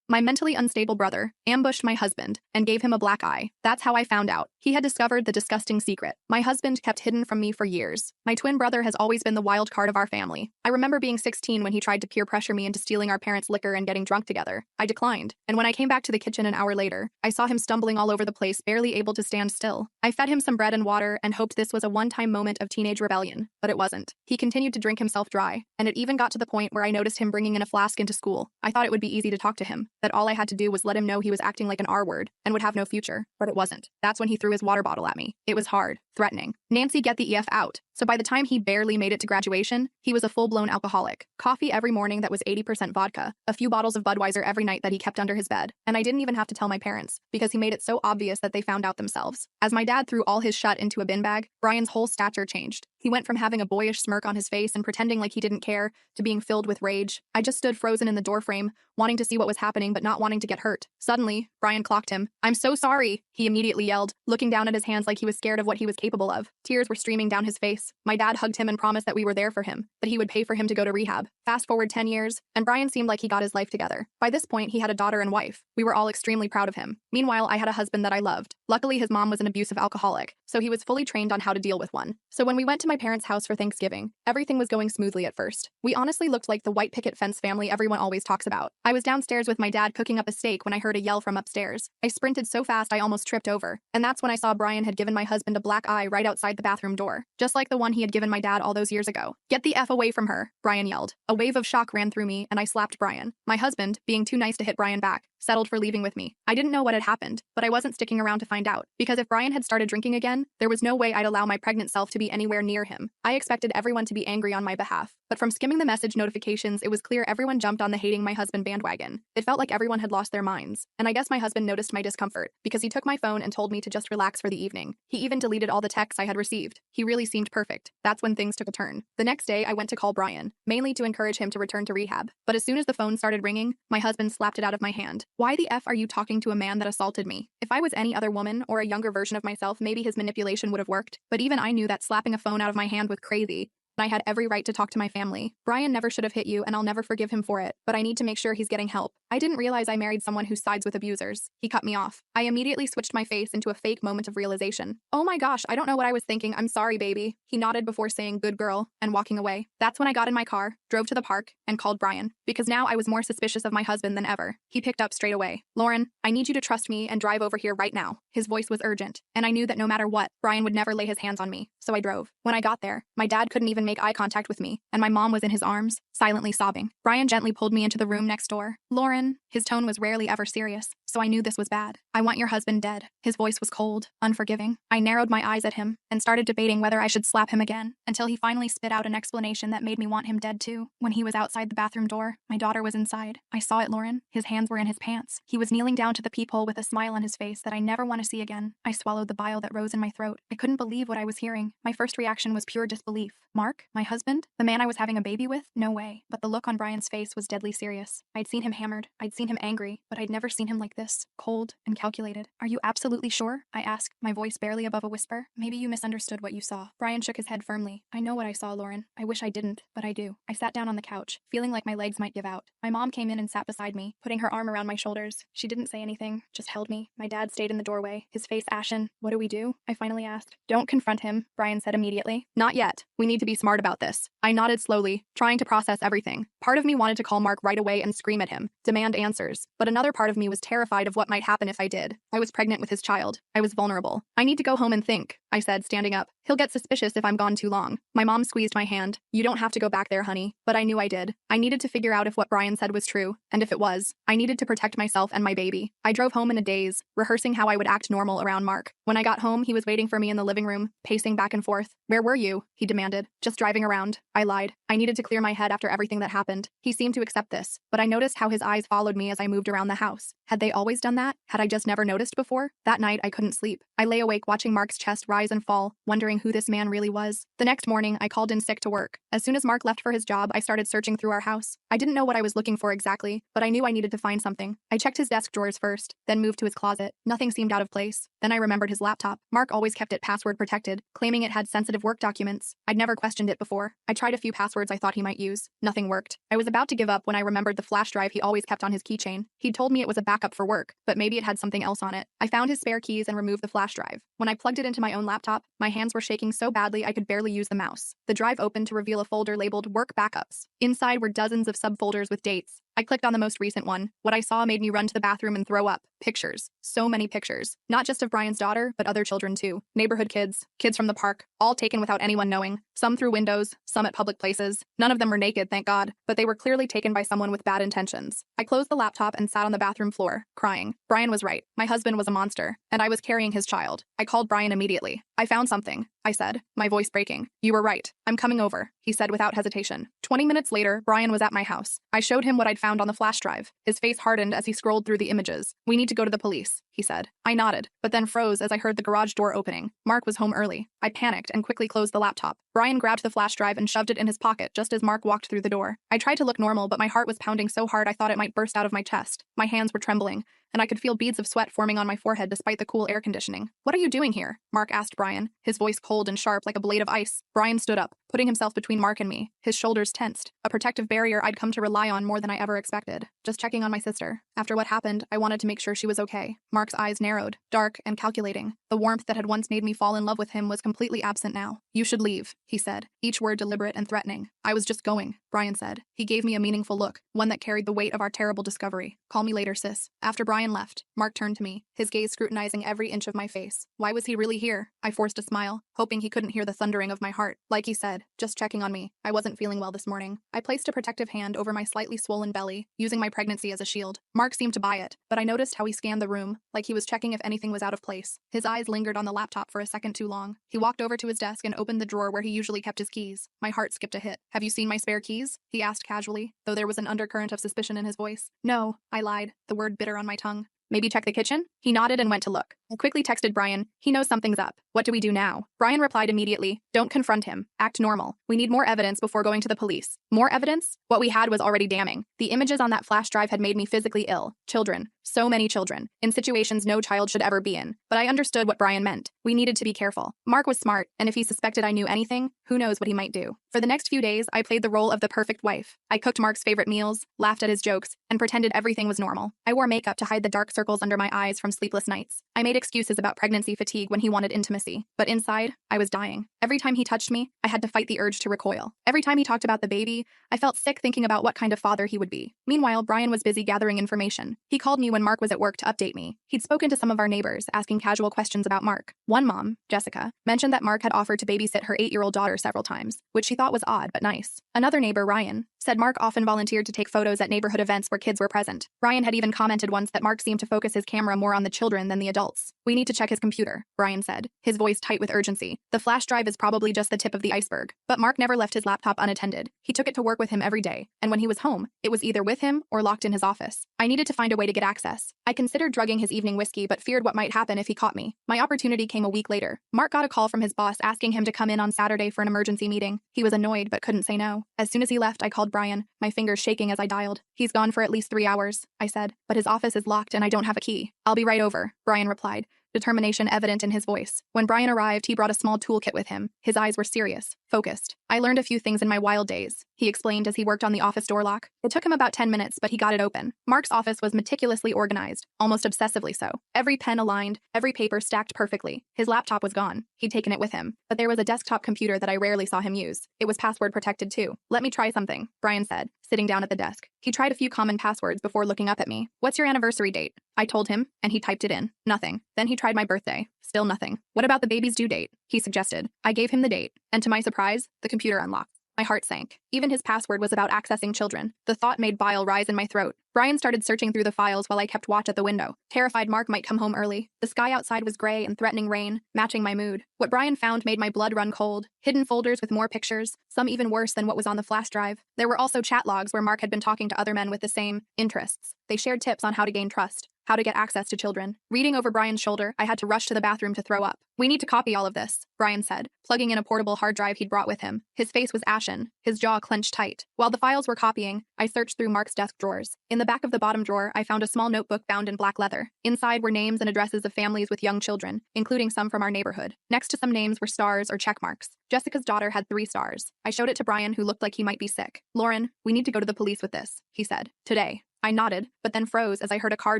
My mentally unstable brother ambushed my husband and gave him a black eye. That's how I found out. He had discovered the disgusting secret my husband kept hidden from me for years. My twin brother has always been the wild card of our family. I remember being 16 when he tried to peer pressure me into stealing our parents' liquor and getting drunk together. I declined, and when I came back to the kitchen an hour later, I saw him stumbling all over the place, barely able to stand still. I fed him some bread and water and hoped this was a one-time moment of teenage rebellion, but it wasn't. He continued to drink himself dry, and it even got to the point where I noticed him bringing in a flask into school. I thought it would be easy to talk to him, that all I had to do was let him know he was acting like an R-word and would have no future, but it wasn't. That's when he threw his water bottle at me. It was hard, threatening. Nancy, get the EF out. So by the time he barely made it to graduation, he was a full-blown alcoholic. Coffee every morning that was 80% vodka, a few bottles of Budweiser every night that he kept under his bed. And I didn't even have to tell my parents, because he made it so obvious that they found out themselves. As my dad threw all his shut into a bin bag, Brian's whole stature changed. He went from having a boyish smirk on his face and pretending like he didn't care to being filled with rage. I just stood frozen in the doorframe, wanting to see what was happening but not wanting to get hurt. Suddenly, Brian clocked him. "I'm so sorry," he immediately yelled, looking down at his hands like he was scared of what he was capable of. Tears were streaming down his face. My dad hugged him and promised that we were there for him, that he would pay for him to go to rehab. Fast forward 10 years, and Brian seemed like he got his life together. By this point, he had a daughter and wife. We were all extremely proud of him. Meanwhile, I had a husband that I loved. Luckily, his mom was an abusive alcoholic, so he was fully trained on how to deal with one. So when we went to my parents' house for Thanksgiving, everything was going smoothly at first. We honestly looked like the white picket fence family everyone always talks about. I was downstairs with my dad cooking up a steak when I heard a yell from upstairs. I sprinted so fast I almost tripped over, and that's when I saw Brian had given my husband a black eye right outside the bathroom door, just like the one he had given my dad all those years ago. "Get the F away from her," Brian yelled. A wave of shock ran through me, and I slapped Brian. My husband, being too nice to hit Brian back, settled for leaving with me. I didn't know what had happened, but I wasn't sticking around to find out, because if Brian had started drinking again, there was no way I'd allow my pregnant self to be anywhere near him. I expected everyone to be angry on my behalf, but from skimming the message notifications, it was clear everyone jumped on the hating my husband bandwagon. It felt like everyone had lost their minds, and I guess my husband noticed my discomfort, because he took my phone and told me to just relax for the evening. He even deleted all the texts I had received. He really seemed perfect. That's when things took a turn. The next day, I went to call Brian, mainly to encourage him to return to rehab, but as soon as the phone started ringing, my husband slapped it out of my hand. "Why the F are you talking to a man that assaulted me?" If I was any other woman or a younger version of myself, maybe his manipulation would have worked, but even I knew that slapping a phone out of my hand was crazy. I had every right to talk to my family. "Brian never should have hit you, and I'll never forgive him for it, but I need to make sure he's getting help. I didn't realize I married someone who sides with abusers." He cut me off. I immediately switched my face into a fake moment of realization. "Oh my gosh, I don't know what I was thinking. I'm sorry, baby." He nodded before saying "good girl" and walking away. That's when I got in my car, drove to the park, and called Brian, because now I was more suspicious of my husband than ever. He picked up straight away. "Lauren, I need you to trust me and drive over here right now." His voice was urgent, and I knew that no matter what, Brian would never lay his hands on me, so I drove. When I got there, my dad couldn't even make eye contact with me, and my mom was in his arms, silently sobbing. Brian gently pulled me into the room next door. "Lauren," his tone was rarely ever serious, so I knew this was bad. "I want your husband dead." His voice was cold, unforgiving. I narrowed my eyes at him and started debating whether I should slap him again, until he finally spit out an explanation that made me want him dead too. When he was outside the bathroom door, my daughter was inside. "I saw it, Lauren." His hands were in his pants. He was kneeling down to the peephole with a smile on his face that I never want to see again. I swallowed the bile that rose in my throat. I couldn't believe what I was hearing. My first reaction was pure disbelief. Mark? My husband? The man I was having a baby with? No way. But the look on Brian's face was deadly serious. I'd seen him hammered. I'd seen him angry, but I'd never seen him like this, cold and calculated. "Are you absolutely sure?" I asked, my voice barely above a whisper. "Maybe you misunderstood what you saw." Brian shook his head firmly. "I know what I saw, Lauren. I wish I didn't, but I do." I sat down on the couch, feeling like my legs might give out. My mom came in and sat beside me, putting her arm around my shoulders. She didn't say anything, just held me. My dad stayed in the doorway, his face ashen. "What do we do?" I finally asked. "Don't confront him," Brian said immediately. "Not yet. We need to be smart about this." I nodded slowly, trying to process everything. Part of me wanted to call Mark right away and scream at him, demand answers, but another part of me was terrified of what might happen if I did. I was pregnant with his child. I was vulnerable. "I need to go home and think," I said, standing up. "He'll get suspicious if I'm gone too long." My mom squeezed my hand. "You don't have to go back there, honey." But I knew I did. I needed to figure out if what Brian said was true, and if it was, I needed to protect myself and my baby. I drove home in a daze, rehearsing how I would act normal around Mark. When I got home, he was waiting for me in the living room, pacing back and forth. "Where were you?" he demanded. "Just driving around." I lied. I needed to clear my head after everything that happened. He seemed to accept this, but I noticed how his eyes followed me as I moved around the house. Had they always done that? Had I just never noticed before? That night, I couldn't sleep. I lay awake watching Mark's chest rise rise and fall, wondering who this man really was. The next morning, I called in sick to work. As soon as Mark left for his job, I started searching through our house. I didn't know what I was looking for exactly, but I knew I needed to find something. I checked his desk drawers first, then moved to his closet. Nothing seemed out of place. Then I remembered his laptop. Mark always kept it password protected, claiming it had sensitive work documents. I'd never questioned it before. I tried a few passwords I thought he might use. Nothing worked. I was about to give up when I remembered the flash drive he always kept on his keychain. He'd told me it was a backup for work, but maybe it had something else on it. I found his spare keys and removed the flash drive. When I plugged it into my own laptop, my hands were shaking so badly I could barely use the mouse. The drive opened to reveal a folder labeled Work Backups. Inside were dozens of subfolders with dates. I clicked on the most recent one. What I saw made me run to the bathroom and throw up. Pictures. So many pictures. Not just of Brian's daughter, but other children too. Neighborhood kids, kids from the park, all taken without anyone knowing. Some through windows, some at public places. None of them were naked, thank God, but they were clearly taken by someone with bad intentions. I closed the laptop and sat on the bathroom floor, crying. Brian was right. My husband was a monster, and I was carrying his child. I called Brian immediately. I found something, I said, my voice breaking. You were right. I'm coming over, he said without hesitation. 20 minutes later, Brian was at my house. I showed him what I'd found on the flash drive. His face hardened as he scrolled through the images. We need to go to the police, he said. I nodded, but then froze as I heard the garage door opening. Mark was home early. I panicked and quickly closed the laptop. Brian grabbed the flash drive and shoved it in his pocket just as Mark walked through the door. I tried to look normal, but my heart was pounding so hard I thought it might burst out of my chest. My hands were trembling, and I could feel beads of sweat forming on my forehead despite the cool air conditioning. What are you doing here? Mark asked Brian, his voice cold and sharp like a blade of ice. Brian stood up, putting himself between Mark and me, his shoulders tensed, a protective barrier I'd come to rely on more than I ever expected. Just checking on my sister. After what happened, I wanted to make sure she was okay. Mark's eyes narrowed, dark and calculating. The warmth that had once made me fall in love with him was completely absent now. You should leave, he said, each word deliberate and threatening. I was just going, Brian said. He gave me a meaningful look, one that carried the weight of our terrible discovery. Call me later, sis. After Brian left, Mark turned to me, his gaze scrutinizing every inch of my face. Why was he really here? I forced a smile, hoping he couldn't hear the thundering of my heart. Like he said, just checking on me. I wasn't feeling well this morning. I placed a protective hand over my slightly swollen belly, using my pregnancy as a shield. Mark seemed to buy it, but I noticed how he scanned the room, like he was checking if anything was out of place. His eyes lingered on the laptop for a second too long. He walked over to his desk and opened the drawer where he usually kept his keys. My heart skipped a hit. Have you seen my spare keys? He asked casually, though there was an undercurrent of suspicion in his voice. No, I lied, the word bitter on my tongue. Maybe check the kitchen? He nodded and went to look. I quickly texted Brian. He knows something's up. What do we do now? Brian replied immediately. Don't confront him. Act normal. We need more evidence before going to the police. More evidence? What we had was already damning. The images on that flash drive had made me physically ill. Children. So many children. In situations no child should ever be in. But I understood what Brian meant. We needed to be careful. Mark was smart, and if he suspected I knew anything, who knows what he might do. For the next few days, I played the role of the perfect wife. I cooked Mark's favorite meals, laughed at his jokes, and pretended everything was normal. I wore makeup to hide the dark circles under my eyes from sleepless nights. I made excuses about pregnancy fatigue when he wanted intimacy. But inside, I was dying. Every time he touched me, I had to fight the urge to recoil. Every time he talked about the baby, I felt sick thinking about what kind of father he would be. Meanwhile, Brian was busy gathering information. He called me when Mark was at work to update me. He'd spoken to some of our neighbors, asking casual questions about Mark. One mom, Jessica, mentioned that Mark had offered to babysit her 8-year-old daughter several times, which she thought was odd but nice. Another neighbor, Ryan, said Mark often volunteered to take photos at neighborhood events where kids were present. Ryan had even commented once that Mark seemed to focus his camera more on the children than the adults. We need to check his computer, Ryan said, his voice tight with urgency. The flash drive is probably just the tip of the iceberg. But Mark never left his laptop unattended. He took it to work with him every day, and when he was home, it was either with him or locked in his office. I needed to find a way to get access. I considered drugging his evening whiskey but feared what might happen if he caught me. My opportunity came a week later. Mark got a call from his boss asking him to come in on Saturday for an emergency meeting. He was annoyed but couldn't say no. As soon as he left, I called Brian, my fingers shaking as I dialed. He's gone for at least 3 hours, I said, but his office is locked and I don't have a key. I'll be right over, Brian replied, determination evident in his voice. When Brian arrived, he brought a small toolkit with him. His eyes were serious, focused. I learned a few things in my wild days, he explained as he worked on the office door lock. It took him about 10 minutes, but he got it open. Mark's office was meticulously organized, almost obsessively so. Every pen aligned, every paper stacked perfectly. His laptop was gone. He'd taken it with him. But there was a desktop computer that I rarely saw him use. It was password protected too. Let me try something, Brian said, sitting down at the desk. He tried a few common passwords before looking up at me. What's your anniversary date? I told him, and he typed it in. Nothing. Then he tried my birthday. Still nothing. What about the baby's due date? He suggested. I gave him the date, and to my surprise, the computer unlocked. My heart sank. Even his password was about accessing children. The thought made bile rise in my throat. Brian started searching through the files while I kept watch at the window, terrified Mark might come home early. The sky outside was gray and threatening rain, matching my mood. What Brian found made my blood run cold. Hidden folders with more pictures, some even worse than what was on the flash drive. There were also chat logs where Mark had been talking to other men with the same interests. They shared tips on how to gain trust, how to get access to children. Reading over Brian's shoulder, I had to rush to the bathroom to throw up. We need to copy all of this, Brian said, plugging in a portable hard drive he'd brought with him. His face was ashen, his jaw clenched tight. While the files were copying, I searched through Mark's desk drawers. In the back of the bottom drawer, I found a small notebook bound in black leather. Inside were names and addresses of families with young children, including some from our neighborhood. Next to some names were stars or check marks. Jessica's daughter had 3 stars. I showed it to Brian, who looked like he might be sick. Lauren, we need to go to the police with this, he said. Today. I nodded, but then froze as I heard a car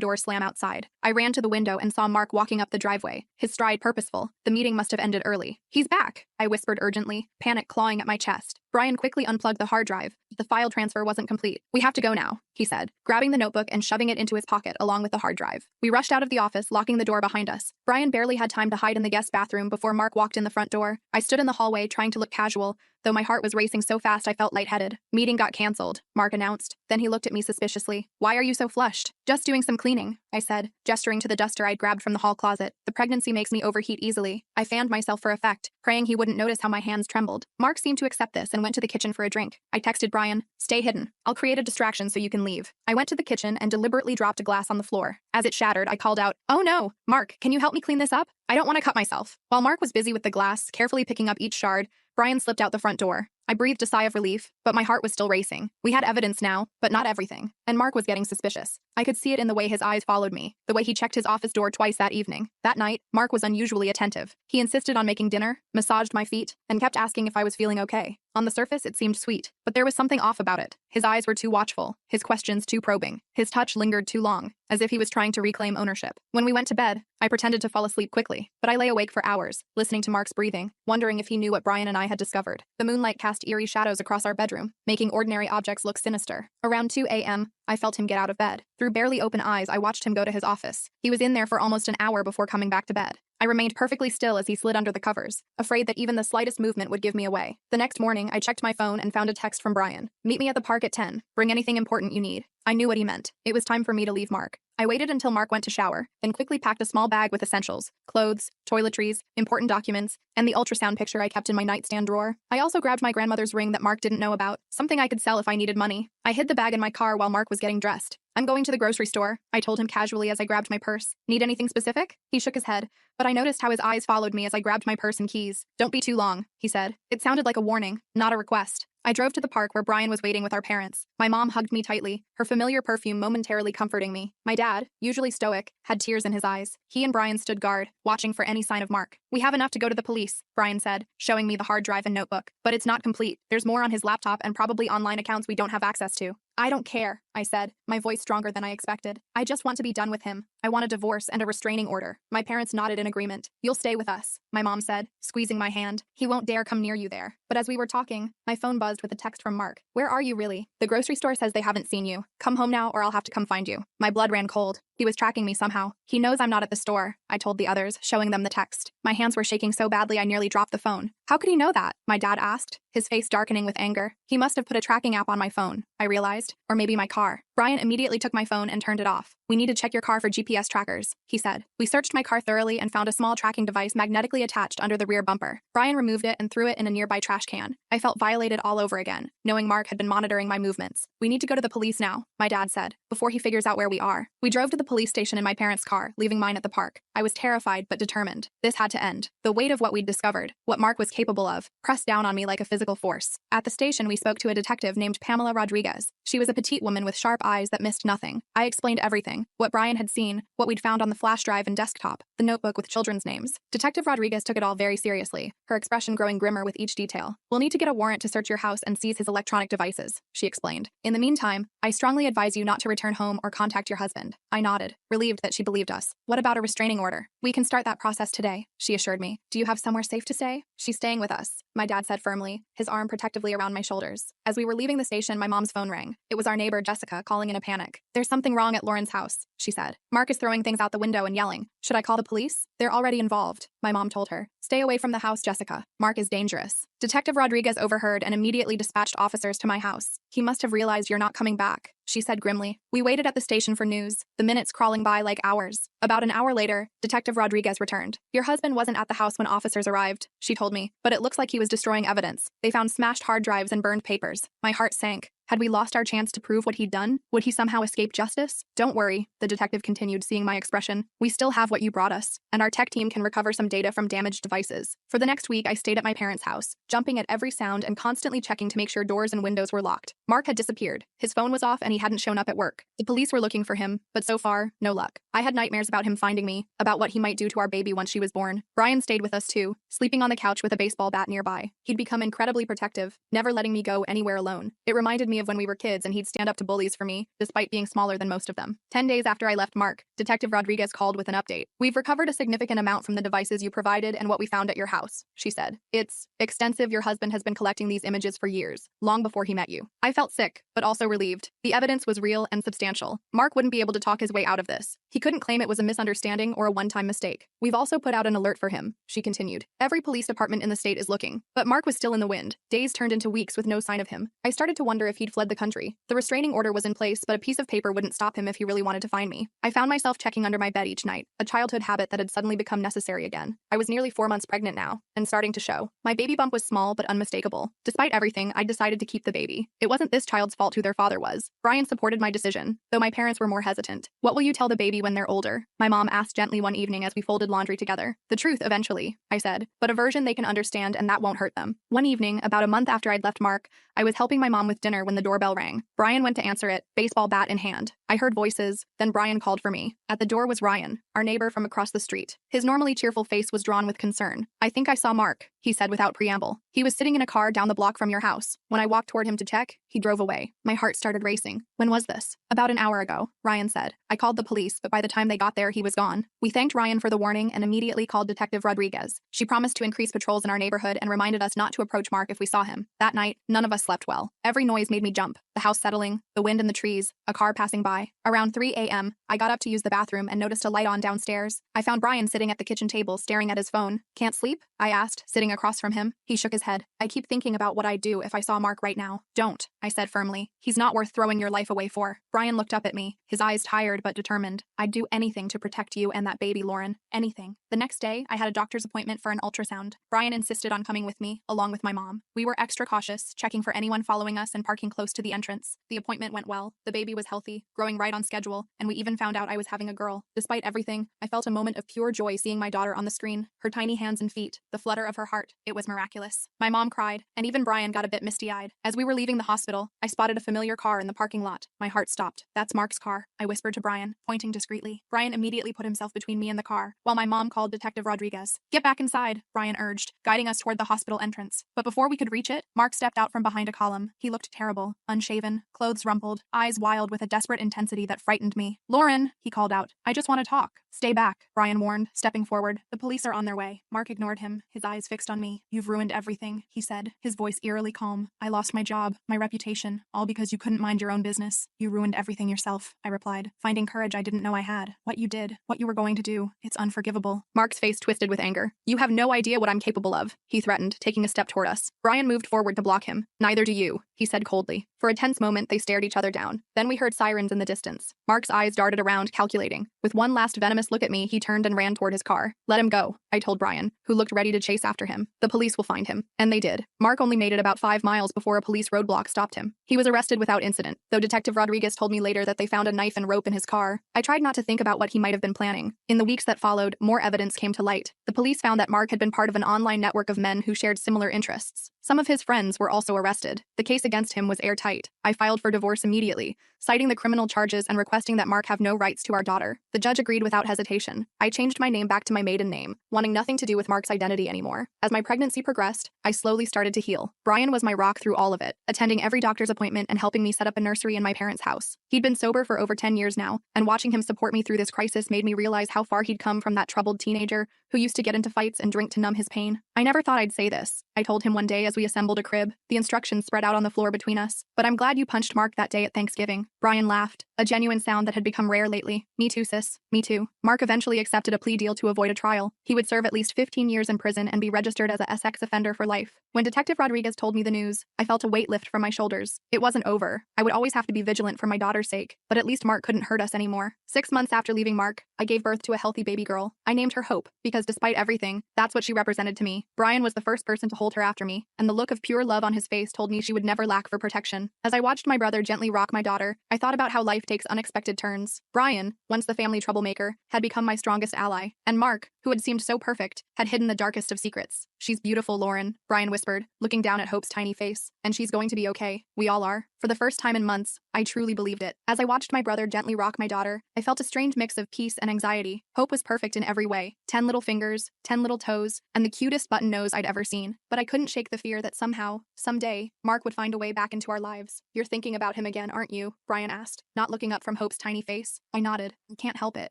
door slam outside. I ran to the window and saw Mark walking up the driveway, his stride purposeful. The meeting must have ended early. He's back, I whispered urgently, panic clawing at my chest. Brian quickly unplugged the hard drive. The file transfer wasn't complete. We have to go now, he said, grabbing the notebook and shoving it into his pocket along with the hard drive. We rushed out of the office, locking the door behind us. Brian barely had time to hide in the guest bathroom before Mark walked in the front door. I stood in the hallway trying to look casual, though my heart was racing so fast I felt lightheaded. Meeting got canceled, Mark announced. Then he looked at me suspiciously. Why are you so flushed? Just doing some cleaning, I said, gesturing to the duster I'd grabbed from the hall closet. The pregnancy makes me overheat easily. I fanned myself for effect, praying he wouldn't notice how my hands trembled. Mark seemed to accept this and went to the kitchen for a drink. I texted Brian, stay hidden. I'll create a distraction so you can leave. I went to the kitchen and deliberately dropped a glass on the floor. As it shattered, I called out, oh no, Mark, can you help me clean this up? I don't want to cut myself. While Mark was busy with the glass, carefully picking up each shard, Brian slipped out the front door. I breathed a sigh of relief, but my heart was still racing. We had evidence now, but not everything, and Mark was getting suspicious. I could see it in the way his eyes followed me, the way he checked his office door twice that evening. That night, Mark was unusually attentive. He insisted on making dinner, massaged my feet, and kept asking if I was feeling okay. On the surface, it seemed sweet, but there was something off about it. His eyes were too watchful, his questions too probing. His touch lingered too long, as if he was trying to reclaim ownership. When we went to bed, I pretended to fall asleep quickly, but I lay awake for hours, listening to Mark's breathing, wondering if he knew what Brian and I had discovered. The moonlight cast eerie shadows across our bedroom, making ordinary objects look sinister. Around 2 a.m., I felt him get out of bed. Through barely open eyes, I watched him go to his office. He was in there for almost an hour before coming back to bed. I remained perfectly still as he slid under the covers, afraid that even the slightest movement would give me away. The next morning, I checked my phone and found a text from Brian. Meet me at the park at 10. Bring anything important you need. I knew what he meant. It was time for me to leave Mark. I waited until Mark went to shower, then quickly packed a small bag with essentials, clothes, toiletries, important documents, and the ultrasound picture I kept in my nightstand drawer. I also grabbed my grandmother's ring that Mark didn't know about, something I could sell if I needed money. I hid the bag in my car while Mark was getting dressed. I'm going to the grocery store, I told him casually as I grabbed my purse. Need anything specific? He shook his head, but I noticed how his eyes followed me as I grabbed my purse and keys. Don't be too long, he said. It sounded like a warning, not a request. I drove to the park where Brian was waiting with our parents. My mom hugged me tightly, her familiar perfume momentarily comforting me. My dad, usually stoic, had tears in his eyes. He and Brian stood guard, watching for any sign of Mark. We have enough to go to the police, Brian said, showing me the hard drive and notebook. But it's not complete. There's more on his laptop and probably online accounts we don't have access to. I don't care, I said, my voice stronger than I expected. I just want to be done with him. I want a divorce and a restraining order. My parents nodded in agreement. You'll stay with us, my mom said, squeezing my hand. He won't dare come near you there. But as we were talking, my phone buzzed with a text from Mark. Where are you really? The grocery store says they haven't seen you. Come home now or I'll have to come find you. My blood ran cold. He was tracking me somehow. He knows I'm not at the store, I told the others, showing them the text. My hands were shaking so badly I nearly dropped the phone. How could he know that? My dad asked, his face darkening with anger. He must have put a tracking app on my phone, I realized, or maybe my car. Brian immediately took my phone and turned it off. We need to check your car for GPS trackers, he said. We searched my car thoroughly and found a small tracking device magnetically attached under the rear bumper. Brian removed it and threw it in a nearby trash can. I felt violated all over again, knowing Mark had been monitoring my movements. We need to go to the police now, my dad said, before he figures out where we are. We drove to the police station in my parents' car, leaving mine at the park. I was terrified but determined. This had to end. The weight of what we'd discovered, what Mark was capable of, pressed down on me like a physical force. At the station, we spoke to a detective named Pamela Rodriguez. She was a petite woman with sharp eyes that missed nothing. I explained everything, what Brian had seen, what we'd found on the flash drive and desktop, the notebook with children's names. Detective Rodriguez took it all very seriously, her expression growing grimmer with each detail. We'll need to get a warrant to search your house and seize his electronic devices, she explained. In the meantime, I strongly advise you not to return home or contact your husband. I nodded, relieved that she believed us. What about a restraining order? We can start that process today, she assured me. Do you have somewhere safe to stay? She's staying with us, my dad said firmly, his arm protectively around my shoulders. As we were leaving the station, my mom's phone rang. It was our neighbor, Jessica, calling in a panic. There's something wrong at Lauren's house, she said. Mark is throwing things out the window and yelling. Should I call the police? They're already involved, my mom told her. Stay away from the house, Jessica. Mark is dangerous. Detective Rodriguez overheard and immediately dispatched officers to my house. He must have realized you're not coming back, she said grimly. We waited at the station for news, the minutes crawling by like hours. About an hour later, Detective Rodriguez returned. Your husband wasn't at the house when officers arrived, she told me, but it looks like he was destroying evidence. They found smashed hard drives and burned papers. My heart sank. Had we lost our chance to prove what he'd done? Would he somehow escape justice? Don't worry, the detective continued, seeing my expression. We still have what you brought us, and our tech team can recover some data from damaged devices. For the next week, I stayed at my parents' house, jumping at every sound and constantly checking to make sure doors and windows were locked. Mark had disappeared. His phone was off and he hadn't shown up at work. The police were looking for him, but so far, no luck. I had nightmares about him finding me, about what he might do to our baby once she was born. Brian stayed with us too, sleeping on the couch with a baseball bat nearby. He'd become incredibly protective, never letting me go anywhere alone. It reminded me of when we were kids and he'd stand up to bullies for me, despite being smaller than most of them. 10 days after I left Mark, Detective Rodriguez called with an update. We've recovered a significant amount from the devices you provided and what we found at your house, she said. It's extensive. Your husband has been collecting these images for years, long before he met you. I felt sick, but also relieved. The evidence was real and substantial. Mark wouldn't be able to talk his way out of this. He couldn't claim it was a misunderstanding or a one-time mistake. We've also put out an alert for him, she continued. Every police department in the state is looking. But Mark was still in the wind. Days turned into weeks with no sign of him. I started to wonder if he'd fled the country. The restraining order was in place, but a piece of paper wouldn't stop him if he really wanted to find me. I found myself checking under my bed each night, a childhood habit that had suddenly become necessary again. I was nearly 4 months pregnant now, and starting to show. My baby bump was small but unmistakable. Despite everything, I decided to keep the baby. It wasn't this child's fault who their father was. Brian supported my decision, though my parents were more hesitant. What will you tell the baby when they're older? My mom asked gently one evening as we folded laundry together. The truth, eventually, I said, but a version they can understand and that won't hurt them. One evening, about a month after I'd left Mark, I was helping my mom with dinner when the doorbell rang. Brian went to answer it, baseball bat in hand. I heard voices, then Brian called for me. At the door was Ryan, our neighbor from across the street. His normally cheerful face was drawn with concern. I think I saw Mark, he said without preamble. He was sitting in a car down the block from your house. When I walked toward him to check, he drove away. My heart started racing. When was this? About an hour ago, Ryan said. I called the police, but by the time they got there, he was gone. We thanked Ryan for the warning and immediately called Detective Rodriguez. She promised to increase patrols in our neighborhood and reminded us not to approach Mark if we saw him. That night, none of us slept well. Every noise made me jump. The house settling, the wind in the trees, a car passing by. Around 3 a.m., I got up to use the bathroom and noticed a light on downstairs. I found Brian sitting at the kitchen table staring at his phone. Can't sleep? I asked, sitting across from him. He shook his head. I keep thinking about what I'd do if I saw Mark right now. Don't, I said firmly. He's not worth throwing your life away for. Brian looked up at me, his eyes tired but determined. I'd do anything to protect you and that baby, Lauren. Anything. The next day, I had a doctor's appointment for an ultrasound. Brian insisted on coming with me, along with my mom. We were extra cautious, checking for anyone following us and parking close to the entrance. The appointment went well. The baby was healthy, growing right on schedule, and we even found out I was having a girl. Despite everything, I felt a moment of pure joy seeing my daughter on the screen, her tiny hands and feet, the flutter of her heart. It was miraculous. My mom cried, and even Brian got a bit misty-eyed. As we were leaving the hospital, I spotted a familiar car in the parking lot. My heart stopped. That's Mark's car, I whispered to Brian, pointing discreetly. Brian immediately put himself between me and the car, while my mom called Detective Rodriguez. Get back inside, Brian urged, guiding us toward the hospital entrance. But before we could reach it, Mark stepped out from behind a column. He looked terrible, unshaven, clothes rumpled, eyes wild with a desperate intensity that frightened me. Lauren, he called out. I just want to talk. Stay back, Brian warned, stepping forward. The police are on their way. Mark ignored him, his eyes fixed on me. You've ruined everything, he said, his voice eerily calm. I lost my job, my reputation, all because you couldn't mind your own business. You ruined everything yourself, I replied, finding courage I didn't know I had. What you did, what you were going to do, it's unforgivable. Mark's face twisted with anger. You have no idea what I'm capable of, he threatened, taking a step toward us. Brian moved forward to block him. Neither do you, he said coldly. For a tense moment, they stared each other down. Then we heard sirens in the distance. Mark's eyes darted around, calculating. With one last venomous look at me, he turned and ran toward his car. Let him go, I told Brian, who looked ready to chase after him. The police will find him. And they did. Mark only made it about 5 miles before a police roadblock stopped him. He was arrested without incident, though Detective Rodriguez told me later that they found a knife and rope in his car. I tried not to think about what he might have been planning. In the weeks that followed, more evidence came to light. The police found that Mark had been part of an online network of men who shared similar interests. Some of his friends were also arrested. The case against him was airtight. I filed for divorce immediately, citing the criminal charges and requesting that Mark have no rights to our daughter. The judge agreed without hesitation. I changed my name back to my maiden name, wanting nothing to do with Mark's identity anymore. As my pregnancy progressed, I slowly started to heal. Brian was my rock through all of it, attending every doctor's appointment and helping me set up a nursery in my parents' house. He'd been sober for over 10 years now, and watching him support me through this crisis made me realize how far he'd come from that troubled teenager who used to get into fights and drink to numb his pain. I never thought I'd say this, I told him one day as we assembled a crib, the instructions spread out on the floor between us. But I'm glad you punched Mark that day at Thanksgiving. Brian laughed, a genuine sound that had become rare lately. Me too, sis. Me too. Mark eventually accepted a plea deal to avoid a trial. He would serve at least 15 years in prison and be registered as a sex offender for life. When Detective Rodriguez told me the news, I felt a weight lift from my shoulders. It wasn't over. I would always have to be vigilant for my daughter's sake, but at least Mark couldn't hurt us anymore. 6 months after leaving Mark, I gave birth to a healthy baby girl. I named her Hope, because despite everything, that's what she represented to me. Brian was the first person to hold her after me, and the look of pure love on his face told me she would never lack for protection. As I watched my brother gently rock my daughter, I thought about how life takes unexpected turns. Brian, once the family troublemaker, had become my strongest ally, and Mark, who had seemed so perfect, had hidden the darkest of secrets. "She's beautiful, Lauren," Brian whispered, looking down at Hope's tiny face. "And she's going to be okay. We all are." For the first time in months, I truly believed it. As I watched my brother gently rock my daughter, I felt a strange mix of peace and anxiety. Hope was perfect in every way. 10 little fingers, 10 little toes, and the cutest button nose I'd ever seen. But I couldn't shake the fear that somehow, someday, Mark would find a way back into our lives. "You're thinking about him again, aren't you?" Brian asked, not looking up from Hope's tiny face. I nodded. I can't help it.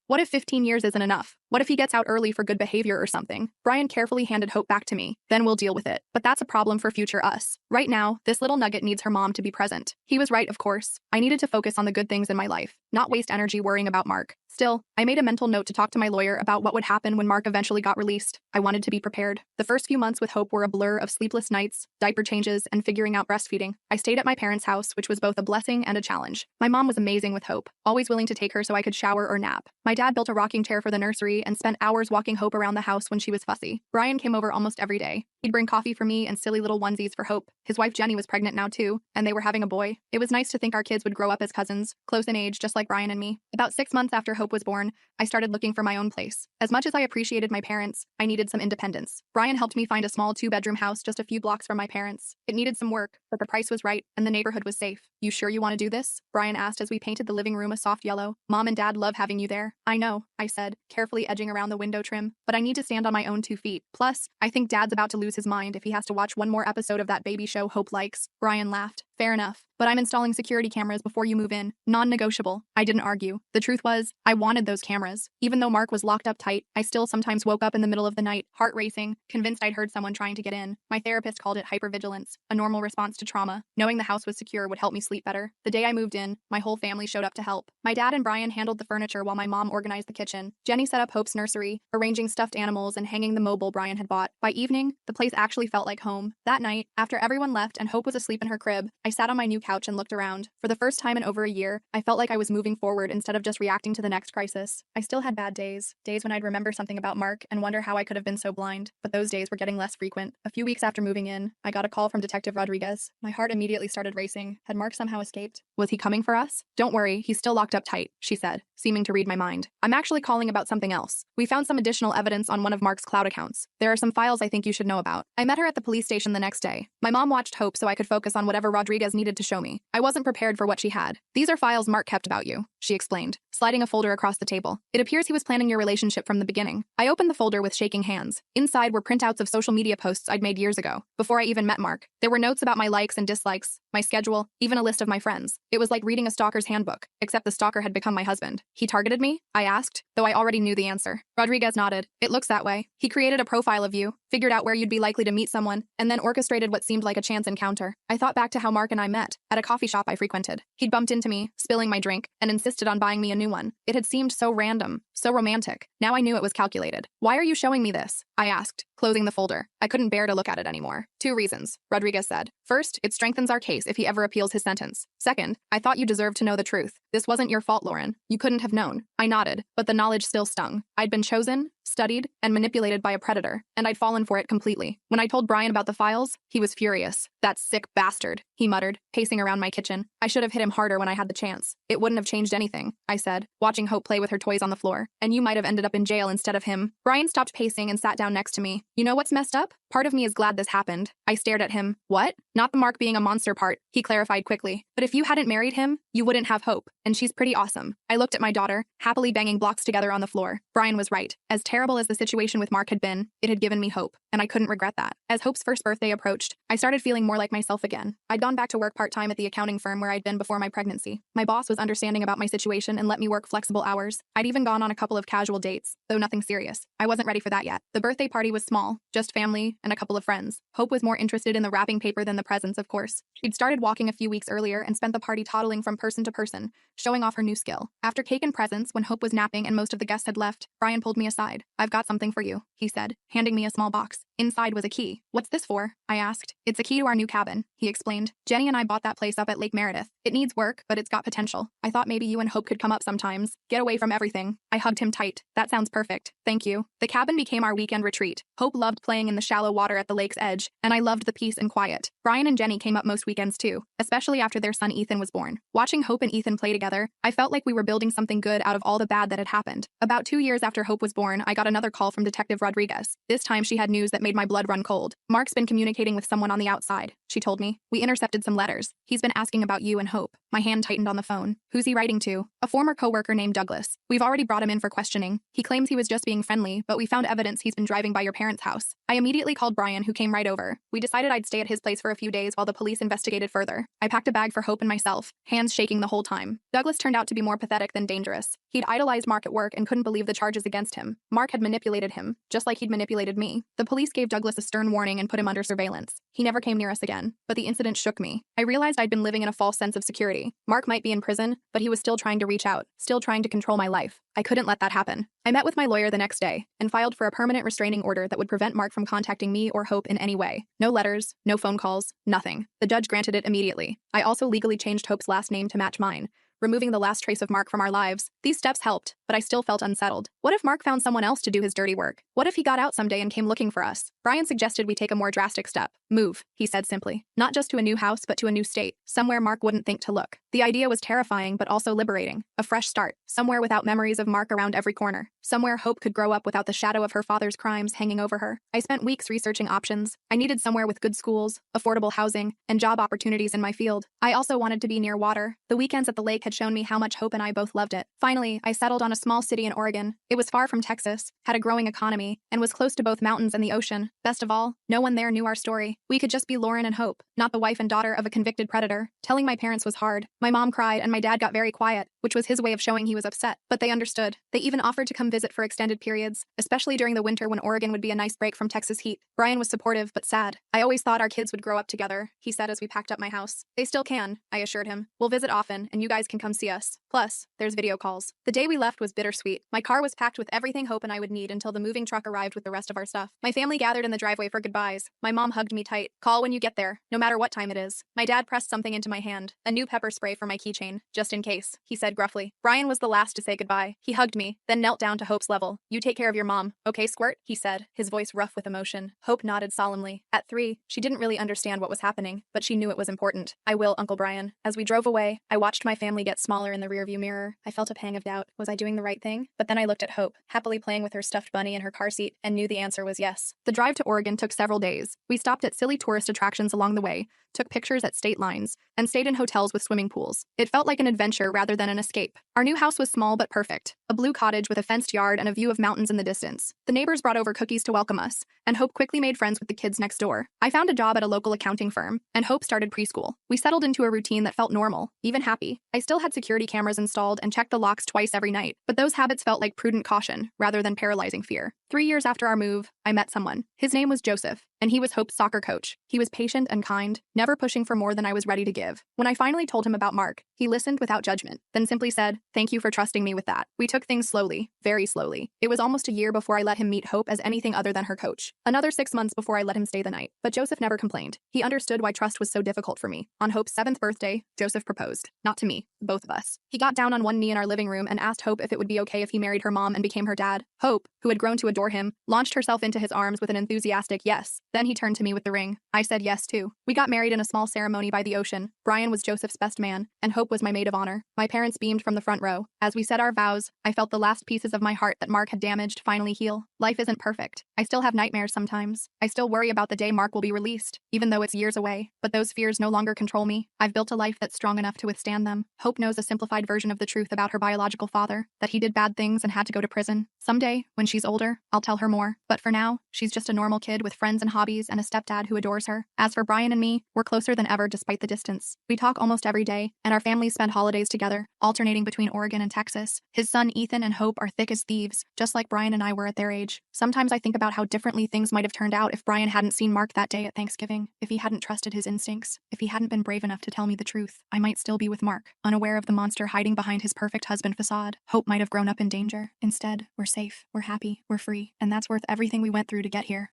What if 15 years isn't enough? What if he gets out early for good behavior or something? Brian carefully handed Hope back to me. Then we'll deal with it. But that's a problem for future us. Right now, this little nugget needs her mom to be present. He was right, of course. I needed to focus on the good things in my life, not waste energy worrying about Mark. Still, I made a mental note to talk to my lawyer about what would happen when Mark eventually got released. I wanted to be prepared. The first few months with Hope were a blur of sleepless nights, diaper changes, and figuring out breastfeeding. I stayed at my parents' house, which was both a blessing and a challenge. My mom was amazing with Hope, always willing to take her so I could shower or nap. My dad built a rocking chair for the nursery and spent hours walking Hope around the house when she was fussy. Brian came over almost every day. He'd bring coffee for me and silly little onesies for Hope. His wife Jenny was pregnant now too, and they were having a boy. It was nice to think our kids would grow up as cousins, close in age just like Brian and me. About 6 months after Hope was born, I started looking for my own place. As much as I appreciated my parents, I needed some independence. Brian helped me find a small 2-bedroom house just a few blocks from my parents. It needed some work, but the price was right and the neighborhood was safe. "You sure you want to do this?" Brian asked as we painted the living room a soft yellow. "Mom and Dad love having you there." "I know," I said, carefully edging around the window trim, "but I need to stand on my own 2 feet. Plus, I think Dad's about to lose his mind if he has to watch one more episode of that baby show Hope likes." Brian laughed. "Fair enough. But I'm installing security cameras before you move in. Non-negotiable." I didn't argue. The truth was, I wanted those cameras. Even though Mark was locked up tight, I still sometimes woke up in the middle of the night, heart racing, convinced I'd heard someone trying to get in. My therapist called it hypervigilance, a normal response to trauma. Knowing the house was secure would help me sleep better. The day I moved in, my whole family showed up to help. My dad and Brian handled the furniture while my mom organized the kitchen. Jenny set up Hope's nursery, arranging stuffed animals and hanging the mobile Brian had bought. By evening, the place actually felt like home. That night, after everyone left and Hope was asleep in her crib, I sat on my new couch and looked around. For the first time in over a year, I felt like I was moving forward instead of just reacting to the next crisis. I still had bad days when I'd remember something about Mark and wonder how I could have been so blind, but those days were getting less frequent. A few weeks after moving in, I got a call from Detective Rodriguez. My heart immediately started racing. Had Mark somehow escaped? Was he coming for us? "Don't worry, he's still locked up tight," she said, seeming to read my mind. "I'm actually calling about something else. We found some additional evidence on one of Mark's cloud accounts. There are some files I think you should know about." I met her at the police station the next day. My mom watched Hope so I could focus on whatever Rodriguez needed to show me. I wasn't prepared for what she had. "These are files Mark kept about you," she explained, sliding a folder across the table. "It appears he was planning your relationship from the beginning." I opened the folder with shaking hands. Inside were printouts of social media posts I'd made years ago, before I even met Mark. There were notes about my likes and dislikes, my schedule, even a list of my friends. It was like reading a stalker's handbook, except the stalker had become my husband. "He targeted me?" I asked, though I already knew the answer. Rodriguez nodded. "It looks that way. He created a profile of you, figured out where you'd be likely to meet someone, and then orchestrated what seemed like a chance encounter." I thought back to how Mark and I met, at a coffee shop I frequented. He'd bumped into me, spilling my drink, and insisted on buying me a new one. It had seemed so random, so romantic. Now I knew it was calculated. "Why are you showing me this?" I asked, closing the folder. I couldn't bear to look at it anymore. "2 reasons, Rodriguez said. "First, it strengthens our case if he ever appeals his sentence. Second, I thought you deserved to know the truth. This wasn't your fault, Lauren. You couldn't have known." I nodded, but the knowledge still stung. I'd been chosen, studied, and manipulated by a predator, and I'd fallen for it completely. When I told Brian about the files, he was furious. "That sick bastard," he muttered, pacing around my kitchen. I should have hit him harder when I had the chance. "It wouldn't have changed anything," I said, watching Hope play with her toys on the floor. "And you might have ended up in jail instead of him." Brian stopped pacing and sat down next to me. "You know what's messed up? Part of me is glad this happened." I stared at him. "What?" "Not the Mark being a monster part," he clarified quickly. "But if you hadn't married him, you wouldn't have Hope, and she's pretty awesome." I looked at my daughter, happily banging blocks together on the floor. Brian was right. As terrible as the situation with Mark had been, it had given me hope, and I couldn't regret that. As Hope's first birthday approached, I started feeling more like myself again. I'd gone back to work part-time at the accounting firm where I'd been before my pregnancy. My boss was understanding about my situation and let me work flexible hours. I'd even gone on a couple of casual dates, though nothing serious. I wasn't ready for that yet. The birthday party was small, just family and a couple of friends. Hope was more interested in the wrapping paper than the presents, of course. She'd started walking a few weeks earlier and spent the party toddling from person to person, showing off her new skill. After cake and presents, when Hope was napping and most of the guests had left, Brian pulled me aside. "I've got something for you," he said, handing me a small box. Inside was a key. "What's this for?" I asked. "It's a key to our new cabin," he explained. Jenny and I bought that place up at Lake Meredith. It needs work, but it's got potential. I thought maybe you and Hope could come up sometimes. Get away from everything. I hugged him tight. That sounds perfect. Thank you. The cabin became our weekend retreat. Hope loved playing in the shallow water at the lake's edge, and I loved the peace and quiet. Brian and Jenny came up most weekends too, especially after their son Ethan was born. Watching Hope and Ethan play together, I felt like we were building something good out of all the bad that had happened. About 2 years after Hope was born, I got another call from Detective Rodriguez. This time she had news that made my blood run cold. Mark's been communicating with someone on the outside, she told me. We intercepted some letters. He's been asking about you and Hope. My hand tightened on the phone. Who's he writing to? A former coworker named Douglas. We've already brought him in for questioning. He claims he was just being friendly, but we found evidence he's been driving by your parents' house. I immediately called Brian, who came right over. We decided I'd stay at his place for a few days while the police investigated further. I packed a bag for Hope and myself, hands shaking the whole time. Douglas turned out to be more pathetic than dangerous. He'd idolized Mark at work and couldn't believe the charges against him. Mark had manipulated him, just like he'd manipulated me. The police gave Douglas a stern warning and put him under surveillance. He never came near us again, but the incident shook me. I realized I'd been living in a false sense of security. Mark might be in prison, but he was still trying to reach out, still trying to control my life. I couldn't let that happen. I met with my lawyer the next day and filed for a permanent restraining order that would prevent Mark from contacting me or Hope in any way. No letters, no phone calls, nothing. The judge granted it immediately. I also legally changed Hope's last name to match mine, removing the last trace of Mark from our lives. These steps helped, but I still felt unsettled. What if Mark found someone else to do his dirty work? What if he got out someday and came looking for us? Brian suggested we take a more drastic step. Move, he said simply. Not just to a new house, but to a new state, somewhere Mark wouldn't think to look. The idea was terrifying, but also liberating. A fresh start, somewhere without memories of Mark around every corner, somewhere Hope could grow up without the shadow of her father's crimes hanging over her. I spent weeks researching options. I needed somewhere with good schools, affordable housing, and job opportunities in my field. I also wanted to be near water. The weekends at the lake had shown me how much Hope and I both loved it. Finally, I settled on a small city in Oregon. It was far from Texas, had a growing economy, and was close to both mountains and the ocean. Best of all, no one there knew our story. We could just be Lauren and Hope, not the wife and daughter of a convicted predator. Telling my parents was hard. My mom cried and my dad got very quiet, which was his way of showing he was upset. But they understood. They even offered to come visit for extended periods, especially during the winter when Oregon would be a nice break from Texas heat. Brian was supportive, but sad. I always thought our kids would grow up together, he said as we packed up my house. They still can, I assured him. We'll visit often, and you guys can come see us. Plus, there's video calls. The day we left was bittersweet. My car was packed with everything Hope and I would need until the moving truck arrived with the rest of our stuff. My family gathered in the driveway for goodbyes. My mom hugged me tight. Call when you get there, no matter what time it is. My dad pressed something into my hand, a new pepper spray for my keychain, just in case, he said gruffly. Brian was the last to say goodbye. He hugged me, then knelt down to Hope's level. You take care of your mom, okay, Squirt? He said, his voice rough with emotion. Hope nodded solemnly. At 3, she didn't really understand what was happening, but she knew it was important. I will, Uncle Brian. As we drove away, I watched my family get smaller in the rearview mirror. I felt a pang of doubt. Was I doing the right thing? But then I looked at Hope, happily playing with her stuffed bunny in her car seat, and knew the answer was yes. The drive to Oregon took several days. We stopped at silly tourist attractions along the way, took pictures at state lines, and stayed in hotels with swimming pools. It felt like an adventure rather than an escape. Our new house was small but perfect, a blue cottage with a fenced yard and a view of mountains in the distance. The neighbors brought over cookies to welcome us, and Hope quickly made friends with the kids next door. I found a job at a local accounting firm, and Hope started preschool. We settled into a routine that felt normal, even happy. I still had security cameras installed and checked the locks twice every night, but those habits felt like prudent caution rather than paralyzing fear. 3 years after our move, I met someone. His name was Joseph, and he was Hope's soccer coach. He was patient and kind, never pushing for more than I was ready to give. When I finally told him about Mark, he listened without judgment, then simply said, "Thank you for trusting me with that." We took things slowly, very slowly. It was almost a year before I let him meet Hope as anything other than her coach. Another 6 months before I let him stay the night. But Joseph never complained. He understood why trust was so difficult for me. On Hope's 7th birthday, Joseph proposed. Not to me, both of us. He got down on one knee in our living room and asked Hope if it would be okay if he married her mom and became her dad. Hope, who had grown to adore him, launched herself into his arms with an enthusiastic yes. Then he turned to me with the ring. I said yes too. We got married in a small ceremony by the ocean. Brian was Joseph's best man, and Hope was my maid of honor. My parents beamed from the front row. As we said our vows, I felt the last pieces of my heart that Mark had damaged finally heal. Life isn't perfect. I still have nightmares sometimes. I still worry about the day Mark will be released, even though it's years away. But those fears no longer control me. I've built a life that's strong enough to withstand them. Hope knows a simplified version of the truth about her biological father, that he did bad things and had to go to prison. Someday, when she's older, I'll tell her more. But for now, she's just a normal kid with friends and hobbies and a stepdad who adores her. As for Brian and me, we're closer than ever despite the distance. We talk almost every day, and our families spend holidays together, alternating between Oregon and Texas. His son Ethan and Hope are thick as thieves, just like Brian and I were at their age. Sometimes I think about how differently things might have turned out if Brian hadn't seen Mark that day at Thanksgiving, if he hadn't trusted his instincts, if he hadn't been brave enough to tell me the truth. I might still be with Mark, unaware of the monster hiding behind his perfect husband facade. Hope might have grown up in danger. Instead, we're safe, we're happy, we're free, and that's worth everything we went through to get here.